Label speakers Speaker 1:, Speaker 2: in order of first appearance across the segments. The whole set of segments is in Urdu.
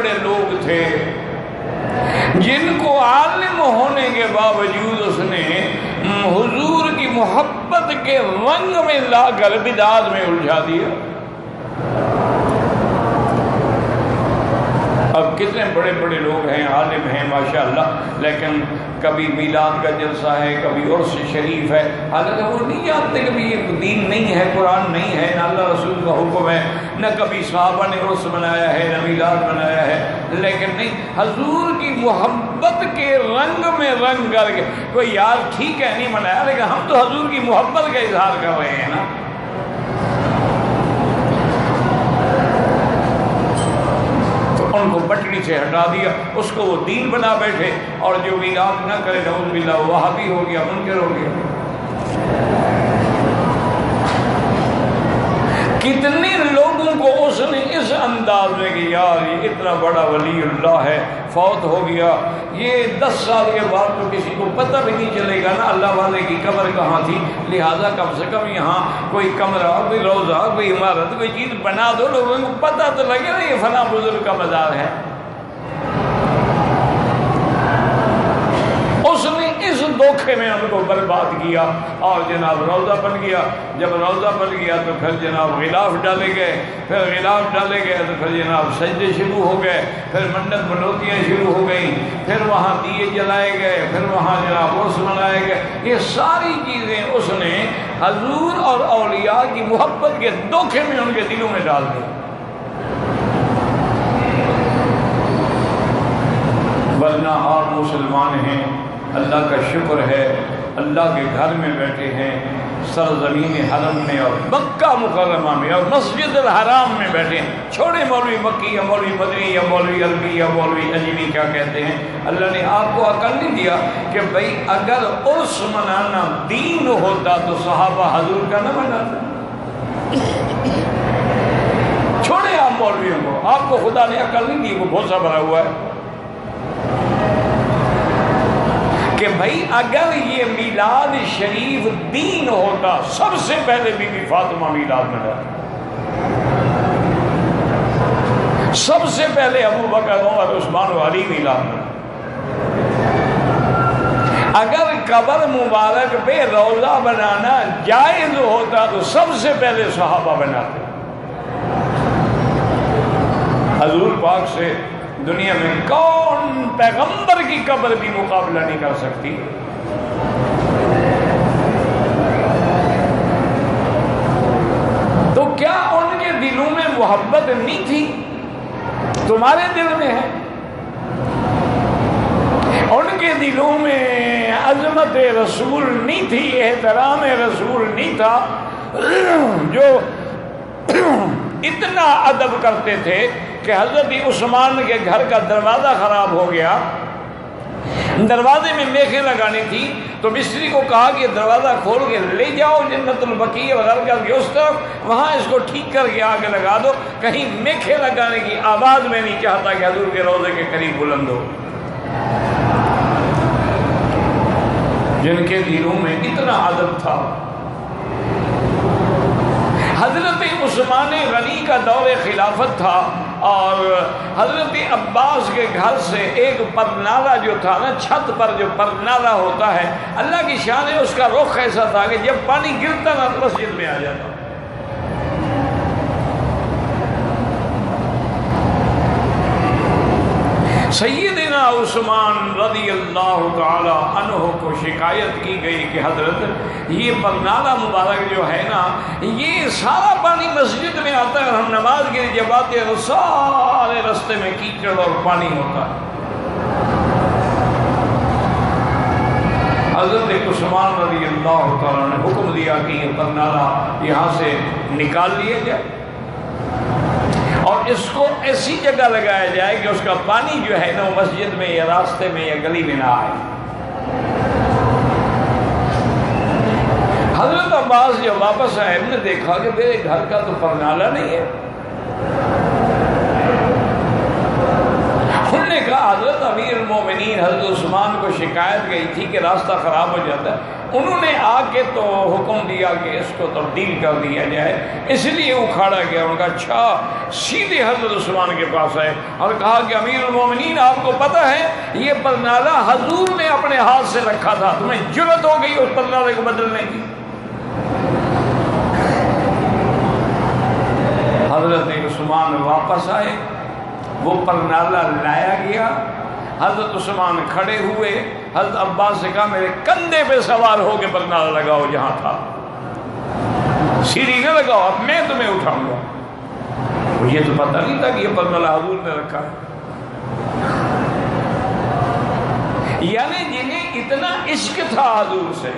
Speaker 1: بڑے لوگ تھے جن کو عالم ہونے کے باوجود اس نے حضور کی محبت کے رنگ میں لا کر بدعات میں الجھا دیا۔ اب کتنے بڑے بڑے لوگ ہیں، عالم ہیں ماشاءاللہ، لیکن کبھی میلاد کا جلسہ ہے، کبھی عرس شریف ہے، حالانکہ وہ نہیں جانتے کبھی یہ دین نہیں ہے، قرآن نہیں ہے، نہ اللہ رسول کا حکم ہے، نہ کبھی صحابہ نے عرس منایا ہے، نہ میلاد منایا ہے، لیکن نہیں، حضور کی محبت کے رنگ میں رنگ کر کے کوئی یار ٹھیک ہے نہیں منایا، لیکن ہم تو حضور کی محبت کا اظہار کر رہے ہیں نا۔ ان کو پٹڑی سے ہٹا دیا، اس کو وہ دین بنا بیٹھے، اور جو میلاد نہ کرے نعوذ باللہ وہ وہابی ہو گیا، منکر ہو گیا۔ کتنے لوگوں کو اس نے اس انداز میں کہ یار یہ اتنا بڑا ولی اللہ ہے، فوت ہو گیا، یہ 10 سال کے بعد تو کسی کو پتہ بھی نہیں چلے گا نا اللہ والے کی قبر کہاں تھی، لہٰذا کم سے کم یہاں کوئی کمرہ، کوئی روضہ، کوئی عمارت، کوئی چیز بنا دو، لوگوں کو پتہ تو لگے نا یہ فلاں بزرگ کا مزار ہے۔ اس نے اس دھوکے میں ان کو برباد کیا، اور جناب روضہ بن گیا۔ جب روضہ بن گیا تو پھر جناب غلاف ڈالے گئے، پھر غلاف ڈالے گئے تو پھر جناب سجدے شروع ہو گئے، پھر منت منوتیاں شروع ہو گئیں، پھر وہاں دیے جلائے گئے، پھر وہاں جناب عرس منائے گئے۔ یہ ساری چیزیں اس نے حضور اور اولیاء کی محبت کے دھوکے میں ان کے دلوں میں ڈال دی۔ ورنہ آپ مسلمان ہیں، اللہ کا شکر ہے، اللہ کے گھر میں بیٹھے ہیں، سرزمین حرم میں اور مکہ مکرمہ میں اور مسجد الحرام میں بیٹھے ہیں۔ چھوڑے مولوی مکی یا مولوی مدنی یا مولوی عربی یا مولوی اجمی کیا کہتے ہیں، اللہ نے آپ کو عقل نہیں دیا کہ بھئی اگر عرس منانا دین ہوتا تو صحابہ حضور کا نہ مناتے۔ چھوڑے آپ مولویوں کو، آپ کو خدا نے عقل نہیں دی، وہ بھوسا بھرا ہوا ہے کہ بھائی اگر یہ میلاد شریف دین ہوتا سب سے پہلے بی بی فاطمہ میلاد مناتی، سب سے پہلے ابو بکر عمر عثمان و علی میلاد مناتے۔ اگر قبر مبارک پہ روضہ بنانا جائز ہوتا تو سب سے پہلے صحابہ بناتے۔ حضور پاک سے دنیا میں کون پیغمبر کی قبر بھی مقابلہ نہیں کر سکتی۔ تو کیا ان کے دلوں میں محبت نہیں تھی؟ تمہارے دل میں ہے۔ ان کے دلوں میں عظمت رسول نہیں تھی، احترام رسول نہیں تھا، جو اتنا ادب کرتے تھے کہ حضرت عثمان کے گھر کا دروازہ خراب ہو گیا، دروازے میں میخیں لگانی تھی تو مستری کو کہا کہ دروازہ کھول کے لے جاؤ جنت البقیع وغیرہ کے اس طرف، وہاں اس کو ٹھیک کر کے آگے لگا دو، کہیں میخیں لگانے کی آواز میں نہیں چاہتا کہ حضور کے روضے کے قریب بلند ہو۔ جن کے دلوں میں اتنا ادب تھا۔ حضرت عثمان غنی کا دور خلافت تھا، اور حضرت عباس کے گھر سے ایک پرنالہ جو تھا نا، چھت پر جو پرنالہ ہوتا ہے، اللہ کی شان ہے اس کا رخ ایسا تھا کہ جب پانی گرتا نا مسجد میں آ جاتا۔ سیدنا عثمان رضی اللہ تعالی عنہ کو شکایت کی گئی کہ حضرت یہ پرنالہ مبارک جو ہے نا، یہ سارا پانی مسجد میں آتا ہے، اور ہم نماز کے لیے جب آتے ہیں تو سارے رستے میں کیچڑ اور پانی ہوتا ہے۔ حضرت عثمان رضی اللہ تعالیٰ نے حکم دیا کہ یہ پرنالہ یہاں سے نکال لیا جائے، اور اس کو ایسی جگہ لگایا جائے کہ اس کا پانی جو ہے نا وہ مسجد میں یا راستے میں یا گلی میں نہ آئے۔ حضرت عباس جب واپس آئے نے دیکھا کہ میرے گھر کا تو پرنالہ نہیں ہے۔ انہوں نے کہا حضرت امیر المومنین حضرت عثمان کو شکایت گئی تھی کہ راستہ خراب ہو جاتا ہے، انہوں نے آ کے تو حکم دیا کہ اس کو تبدیل کر دیا جائے، اس لیے اکھاڑا گیا۔ انہوں نے کہا اچھا، سیدھے حضرت عثمان کے پاس آئے اور کہا کہ امیر المومنین آپ کو پتہ ہے یہ پرنالہ حضور نے اپنے ہاتھ سے رکھا تھا، تمہیں جرت ہو گئی اس پرنالے کو بدلنے کی؟ حضرت عثمان واپس آئے، وہ پرنالہ لایا گیا، حضرت عثمان کھڑے ہوئے، حضرت عباس سے کہا میرے کندھے پہ سوار ہو کے پرنالہ لگاؤ جہاں تھا، سیڑھی نہ لگاؤ، اب میں تمہیں اٹھاؤں گا۔ مجھے تو پتہ نہیں تھا کہ یہ پرنالہ حضور نے رکھا ہے۔ یعنی جنہیں اتنا عشق تھا حضور سے،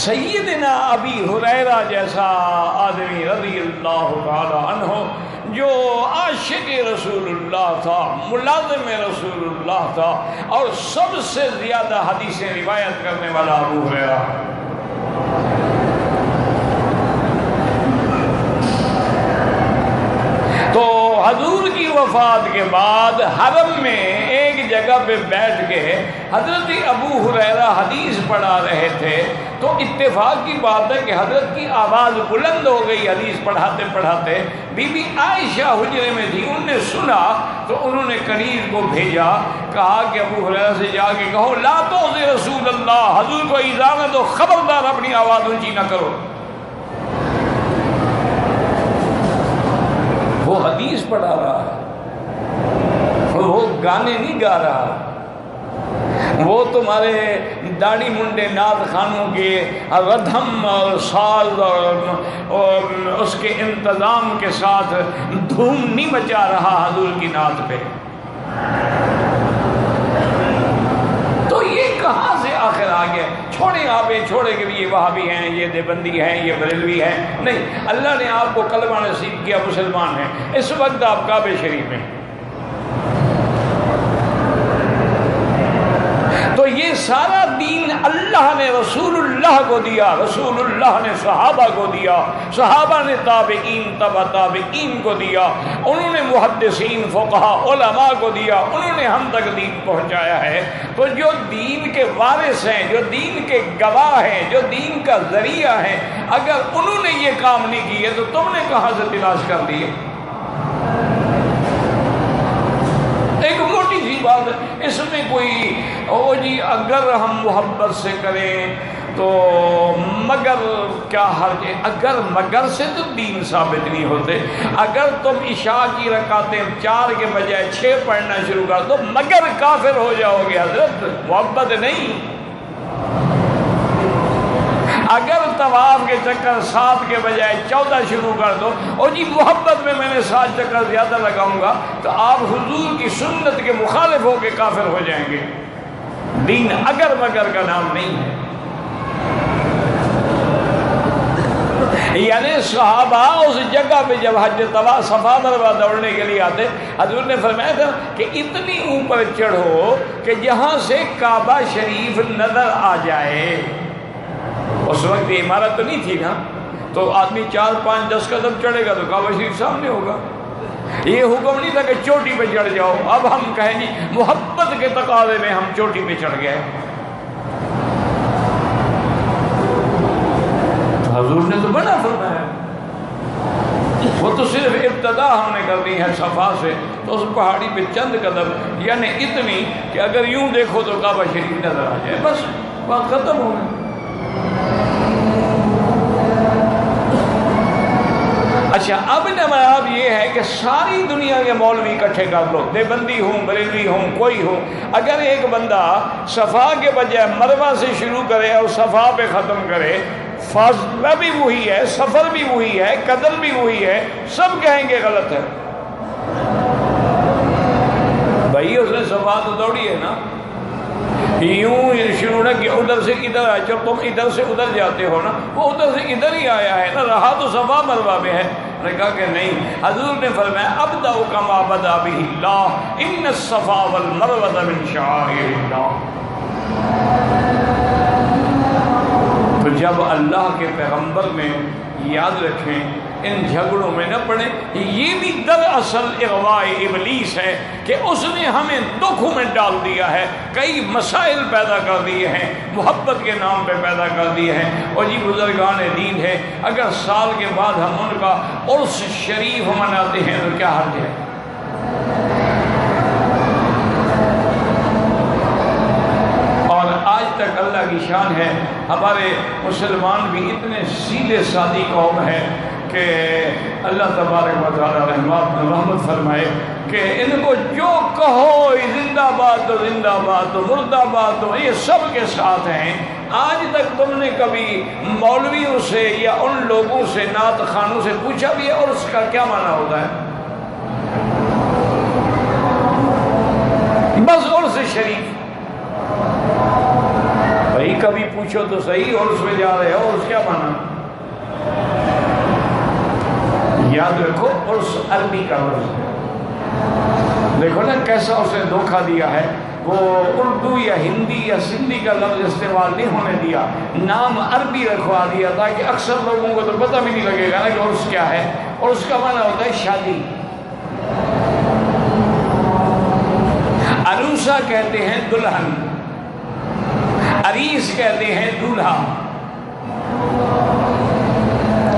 Speaker 1: سیدنا ابی ہریرہ جیسا آدمی رضی اللہ تعالی عنہ جو عاشق رسول اللہ تھا، ملازم رسول اللہ تھا، اور سب سے زیادہ حدیثیں روایت کرنے والا ابو ہریرہ، تو حضور کی وفات کے بعد حرم میں ایک جگہ پہ بیٹھ کے حضرت ابو ہریرہ حدیث پڑھا رہے تھے، تو اتفاق کی بات ہے کہ حضرت کی آواز بلند ہو گئی حدیث پڑھاتے پڑھاتے۔ بی بی عائشہ حجرے میں تھی، انہوں نے سنا تو انہوں نے قریب کو بھیجا، کہا کہ ابو ہریرہ سے جا کے کہو لا تؤذی رسول اللہ، حضور کو ایذا نہ دو، خبردار اپنی آواز اونچی نہ کرو۔ وہ حدیث پڑھا رہا ہے، وہ گانے نہیں گا رہا، وہ تمہارے داڑھی منڈے نعت خانوں کے ردھم اور ساز اور اس کے انتظام کے ساتھ دھوم نہیں مچا رہا حضور کی نعت پہ۔ تو یہ کہاں سے آخر آ گیا؟ چھوڑیں آپ، یہ چھوڑے کہ یہ وہابی ہیں، یہ دیوبندی ہیں، یہ بریلوی ہیں، نہیں، اللہ نے آپ کو کلمہ نصیب کیا، مسلمان ہیں، اس وقت آپ کعبہ شریف میں۔ تو یہ سارا دین اللہ نے رسول اللہ کو دیا، رسول اللہ نے صحابہ کو دیا، صحابہ نے تابعین تبع تابعین کو دیا، انہوں نے محدثین فقہا علماء کو دیا، انہوں نے ہم تک دین پہنچایا ہے۔ تو جو دین کے وارث ہیں، جو دین کے گواہ ہیں، جو دین کا ذریعہ ہیں، اگر انہوں نے یہ کام نہیں کیے تو تم نے کہاں سے تلاش کر دیے؟ ایک موٹی سی بات ہے، اس میں کوئی او جی اگر ہم محبت سے کریں تو مگر کیا حرج ہے؟ اگر مگر سے تو دین ثابت نہیں ہوتے۔ اگر تم عشاء کی رکعتیں 4 کے بجائے 6 پڑھنا شروع کر دو مگر کافر ہو جاؤ گے حضرت، محبت نہیں۔ اگر طواف کے چکر 7 کے بجائے 14 شروع کر دو، اور جی محبت میں نے 7 چکر زیادہ لگاؤں گا، تو آپ حضور کی سنت کے مخالف ہو کے کافر ہو جائیں گے۔ دین اگر مگر کا نام نہیں ہے۔ یعنی صحابہ اس جگہ پہ جب حج طواف صفا مروا دوڑنے کے لیے آتے، حضور نے فرمایا تھا کہ اتنی اوپر چڑھو کہ جہاں سے کعبہ شریف نظر آ جائے۔ اس وقت یہ عمارت تو نہیں تھی نا، تو آدمی 4 5 10 قدم چڑھے گا تو کعبہ شریف سامنے ہوگا۔ یہ حکم نہیں تھا کہ چوٹی پہ چڑھ جاؤ، اب ہم کہیں جی محبت کے تقاضے میں ہم چوٹی پہ چڑھ گئے۔ تو حضور نے تو بڑا فرمایا، وہ تو صرف ابتدا ہم نے کر دی ہے صفا سے، تو اس پہاڑی پہ چند قدم، یعنی اتنی کہ اگر یوں دیکھو تو کعبہ شریف نظر آ جائے، بس بات ختم ہو گئی۔ اچھا، اب نمایاب یہ ہے کہ ساری دنیا کے مولوی اکٹھے کر لو، دیوبندی ہوں، بریلوی ہوں، کوئی ہو، اگر ایک بندہ صفا کے بجائے مروہ سے شروع کرے اور صفا پہ ختم کرے، فاصلہ بھی وہی ہے، سفر بھی وہی ہے، قدم بھی وہی ہے، سب کہیں گے غلط ہے۔ بھائی اس نے صفا تو دوڑی ہے نا، یوں شروع نہ کہ ادھر سے ادھر آئے، جب تم ادھر سے ادھر جاتے ہو نا، وہ ادھر سے ادھر ہی آیا ہے نا، رہا تو صفا مروہ میں ہے۔ نے کہا کہ نہیں، حضور نے فرمایا ابدأ کما بدأ بہ اللہ، ان الصفا والمروہ من شعائر اللہ۔ تو جب اللہ کے پیغمبر نے یاد رکھیں ان جھگڑوں میں نہ پڑیں. یہ بھی دراصل اغواء ابلیس ہے کہ اس نے ہمیں دکھوں میں ڈال دیا ہے، کئی مسائل پیدا کر دیے ہیں، محبت کے نام پہ پیدا کر دیے ہیں. اور یہ بزرگان دین ہے، اگر سال کے بعد ہم ان کا عرس شریف مناتے ہیں تو کیا حرج ہے؟ اور آج تک اللہ کی شان ہے، ہمارے مسلمان بھی اتنے سیدھے سادی قوم ہے کہ اللہ تبارک و تعالی رحمت فرمائے کہ ان کو جو کہو زندہ باد تو زندہ باد تو مردہ باد تو یہ سب کے ساتھ ہیں. آج تک تم نے کبھی مولویوں سے یا ان لوگوں سے نعت خوانوں سے پوچھا بھی ہے اور اس کا کیا معنی ہوتا ہے؟ بس عرس شریف بھائی کبھی پوچھو تو صحیح، عرس میں جا رہے ہو، عرس کیا معنی؟ یاد رکھو عرس عربی کا عرس ہے. دیکھو نا کیسا اسے دھوکہ دیا ہے، وہ اردو یا ہندی یا سندھی کا لفظ استعمال نہیں ہونے دیا، نام عربی رکھوا دیا تاکہ اکثر لوگوں کو تو پتہ بھی نہیں لگے گا نا کہ عرس کیا ہے. اور اس کا معنی ہوتا ہے شادی. عروسہ کہتے ہیں دلہن، عریس کہتے ہیں دولہا.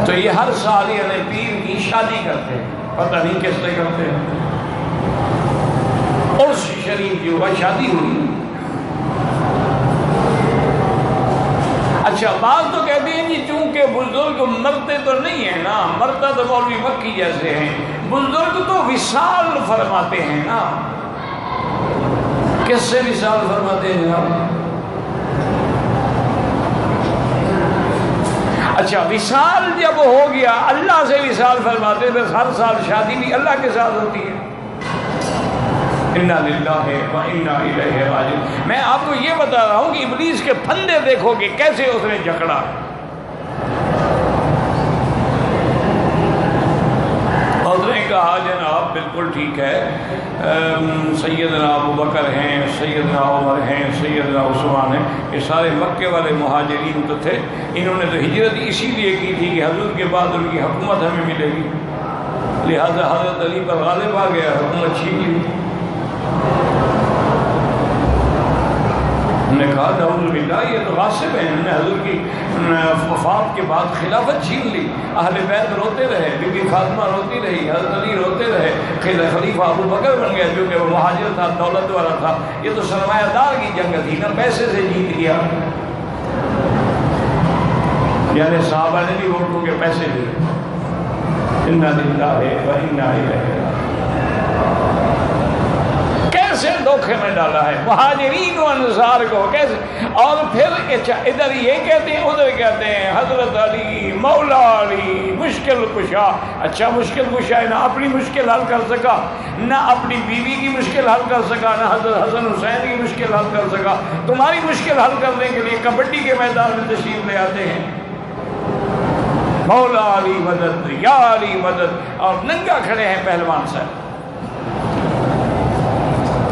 Speaker 1: تو یہ ہر سال یعنی پیر کی شادی کرتے ہیں، پتہ نہیں کس سے کرتے ہیں. عرس شریف جو ہوا شادی ہوئی. اچھا بعض تو کہتے ہیں جی چونکہ بزرگ مرتے تو نہیں ہیں نا، مرتا تو مولوی مکی جیسے ہیں، بزرگ تو وصال فرماتے ہیں نا. کس سے وصال فرماتے ہیں جناب؟ اچھا وصال جب ہو گیا اللہ سے وصال فرماتے ہیں، بس ہر سال شادی بھی اللہ کے ساتھ ہوتی ہے. انا للہ و انا الیہ راجعون. میں آپ کو یہ بتا رہا ہوں کہ ابلیس کے پھندے دیکھو کہ کیسے اس نے جکڑا. اس نے کہا جناب بالکل ٹھیک ہے، سیدنا ابو بکر ہیں، سیدنا عمر ہیں، سیدنا عثمان ہیں، یہ سارے مکے والے مہاجرین تو تھے. انہوں نے تو ہجرت اسی لیے کی تھی کہ حضور کے بعد ان کی حکومت ہمیں ملے گی، لہذا حضرت علی پر غالب آ گیا، حکومت چھین لی. نے کہا نعوذ باللہ یہ تو غاصب ہیں، انہوں نے حضور کی وفات کے بعد خلافت چھین لی. اہل بیت روتے رہے، بی بی فاطمہ روتی رہی، حضرت علی روتے رہے، خلیفہ ابو بکر بن گیا کیونکہ وہ مہاجر تھا، دولت والا تھا. یہ تو سرمایہ دار کی جنگ تھی نا، پیسے سے جیت گیا. یعنی صحابہ نے بھی ووٹوں کے پیسے دیے. انا للہ و انا الیہ راجعون. کیسے دھوکے میں ڈالا ہے مہاجرین و انصار کو کیسے. اور پھر ادھر یہ کہتے ہیں ادھر کہتے ہیں حضرت علی مولا علی مشکل کشا. اچھا مشکل کشا ہے، نہ اپنی مشکل حل کر سکا، نہ اپنی بیوی کی مشکل حل کر سکا، نہ حضرت حسن حسین کی مشکل حل کر سکا. تمہاری مشکل حل کرنے کے لیے کبڈی کے میدان میں تشریف لے آتے ہیں، مولا علی مدد یا علی مدد، اور ننگا کھڑے ہیں پہلوان صاحب.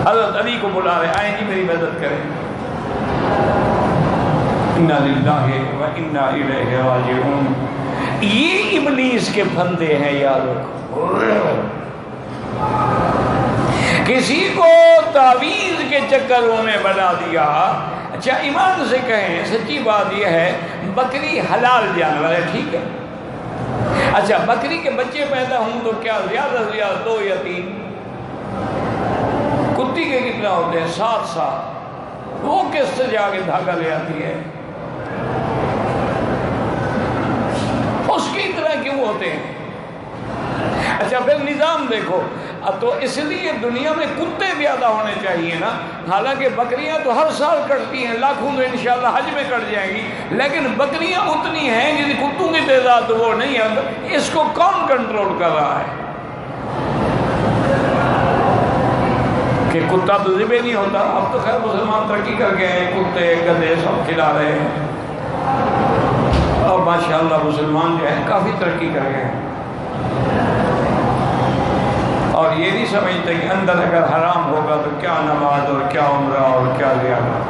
Speaker 1: حضرت علی کو بلا رہے، آئیں جی میری مدد کریں. انا للہ و انا الیہ راجعون. یہ ابلیس کے پھندے ہیں یاد رکھو. کسی کو تعویذ کے چکروں میں بنا دیا. اچھا ایمان سے کہیں، سچی بات یہ ہے بکری حلال جانور ہے، ٹھیک ہے. اچھا بکری کے بچے پیدا ہوں تو کیا زیادہ سے زیادہ 2 یا 3. کتی کے کتنا ہوتے ہیں؟ 7. وہ کس سے جا کے دھاگا لے آتی ہے؟ اس کی طرح کیوں ہوتے ہیں؟ اچھا پھر نظام دیکھو. تو اس لیے دنیا میں کتے زیادہ ہونے چاہیے نا. حالانکہ بکریاں تو ہر سال کٹتی ہیں، لاکھوں تو انشاءاللہ حج میں کٹ جائیں گی، لیکن بکریاں اتنی ہیں جیسے کتوں کی تعداد تو وہ نہیں ہے. اس کو کون کنٹرول کر رہا ہے کہ کتا تو ذبح نہیں ہوتا؟ اب تو خیر مسلمان ترقی کر گئے ہیں، کتے گدھے سب کھلا رہے ہیں، اور ماشاءاللہ مسلمان جو ہے کافی ترقی کر گئے ہیں. اور یہ نہیں سمجھتے کہ اندر اگر حرام ہوگا تو کیا نماز اور کیا عمرہ اور کیا زیارت.